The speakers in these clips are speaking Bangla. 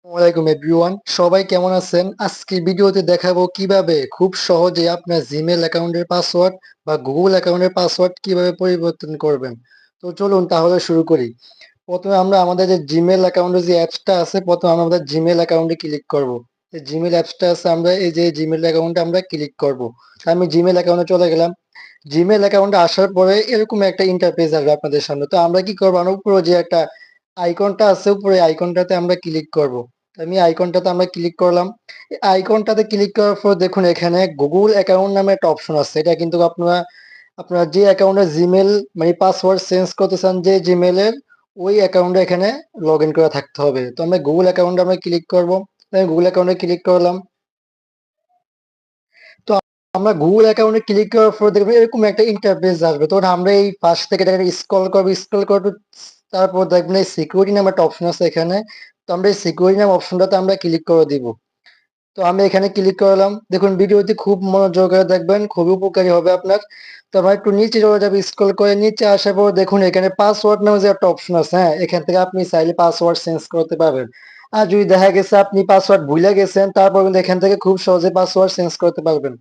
ওয়ালাইকুম এভরিওয়ান, সবাই কেমন আছেন? আজকে ভিডিওতে দেখাবো কিভাবে খুব সহজে আপনার জিমেল অ্যাকাউন্টের পাসওয়ার্ড বা গুগল অ্যাকাউন্টের পাসওয়ার্ড কিভাবে পরিবর্তন করবেন। তো চলুন তাহলে শুরু করি। প্রথমে আমরা আমাদের যে জিমেল অ্যাকাউন্টের যে অ্যাপসটা আছে, প্রথমে আমরা আমাদের জিমেল অ্যাকাউন্টে ক্লিক করব। যে জিমেল অ্যাপসটা আছে, আমরা এই যে জিমেল অ্যাকাউন্টে আমরা ক্লিক করব। আমি জিমেল অ্যাকাউন্টে চলে গেলাম। জিমেল অ্যাকাউন্টে আসার পরে এরকম একটা ইন্টারফেস আসবে আপনাদের সামনে। তো আমরা কি করবো, আমরা উপরে যে একটা আইকনটা আছে, উপরে আইকনটাতে আমরা ক্লিক করব। আমি আইকনটাতে আমরা ক্লিক করলাম। এই আইকনটাতে ক্লিক করার পর দেখুন এখানে গুগল অ্যাকাউন্ট নামে একটা অপশন আছে। এটা কিন্তু আপনারা আপনারা যে অ্যাকাউন্টে জিমেল মানে পাসওয়ার্ড চেঞ্জ করতে চান, যে জিমেলের ওই অ্যাকাউন্টে এখানে লগ ইন করা থাকতে হবে। তো আমরা গুগল অ্যাকাউন্টে আমরা ক্লিক করব। আমি গুগল অ্যাকাউন্টে ক্লিক করলাম। তো আমরা গুগল অ্যাকাউন্টে ক্লিক করার পর দেখবেন এরকম একটা ইন্টারফেস আসবে। তো আমরা এই পাশ থেকে স্ক্রল করবো, স্ক্রল করবো। তারপর দেখবেন এই সিকিউরিটি নামে একটা অপশন আছে এখানে। তো আমরা এই সিকিউরিটি নাম অপশনটাতে আমরা ক্লিক করে দিব। তো আমি এখানে ক্লিক করলাম। দেখুন ভিডিওটি খুব মনোযোগ করে দেখবেন, খুবই উপকারী হবে আপনার। তো আমরা একটু নিচে চলে যাবো, স্ক্রল করে নিচে আসার পর দেখুন এখানে পাসওয়ার্ড নামে যে একটা অপশন আছে। হ্যাঁ, এখান থেকে আপনি চাইলে পাসওয়ার্ড চেঞ্জ করতে পারবেন। আর যদি দেখা গেছে আপনি পাসওয়ার্ড ভুলে গেছেন, তারপর কিন্তু এখান থেকে খুব সহজে পাসওয়ার্ড চেঞ্জ করতে পারবেন।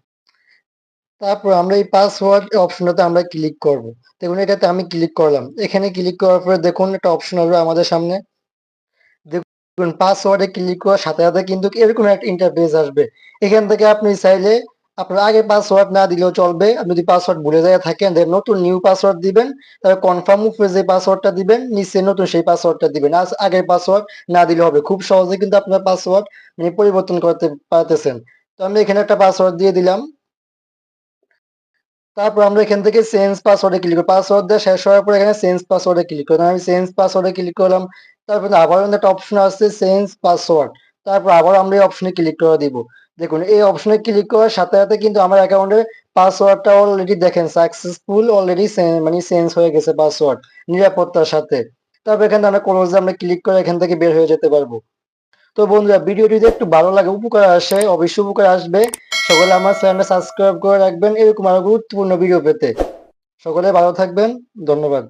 তারপর আমরা এই পাসওয়ার্ড অপশনটাতে আমরা ক্লিক করব। দেখুন এটাতে আমি ক্লিক করলাম। এখানে ক্লিক করার পরে দেখুন একটা অপশন আসবে আমাদের সামনে। দেখুন পাসওয়ার্ডে ক্লিক করার সাথে সাথে কিন্তু এরকম একটা ইন্টারফেস আসবে। এখান থেকে আপনি চাইলে আপনার আগে পাসওয়ার্ড না দিলেও চলবে। আপনি যদি পাসওয়ার্ড ভুলে যায় থাকেন, দেন নতুন নিউ পাসওয়ার্ড দিবেন। তারপর কনফার্ম উপরে যে পাসওয়ার্ডটা দিবেন, নিচে নতুন সেই পাসওয়ার্ডটা দিবেন। আর আগের পাসওয়ার্ড না দিলে হবে। খুব সহজে কিন্তু আপনার পাসওয়ার্ড পরিবর্তন করতে পারতেছেন। তো আমি এখানে একটা পাসওয়ার্ড দিয়ে দিলাম। তারপর আমরা এখান থেকে চেঞ্জ পাসওয়ার্ডে ক্লিক করব। পাসওয়ার্ড দেওয়া শেষ হওয়ার পর এখানে চেঞ্জ পাসওয়ার্ডে ক্লিক করলাম। আমি চেঞ্জ পাসওয়ার্ডে ক্লিক করলাম। তারপর আবার একটা অপশন আছে চেঞ্জ পাসওয়ার্ড। তারপর আবার আমরা এই অপশনে ক্লিক করে দিব। দেখুন এই অপশনে ক্লিক করার সাথে সাথে কিন্তু আমার অ্যাকাউন্টের পাসওয়ার্ডটা অলরেডি দেখেন সাকসেসফুল অলরেডি চেঞ্জ হয়ে গেছে পাসওয়ার্ড নিরাপত্তার সাথে। তারপর এখানে আমরা ক্লোজে আমরা ক্লিক করে এখান থেকে বের হয়ে যেতে পারবো। তো বন্ধুরা ভিডিওটি যদি একটু ভালো লাগে, উপকার আসে, অবশ্যই উপকার আসবে। সকলে আমার চ্যানেলটা সাবস্ক্রাইব করে রাখবেন এরকম আরো গুরুত্বপূর্ণ ভিডিও পেতে। সকলে ভালো থাকবেন। ধন্যবাদ।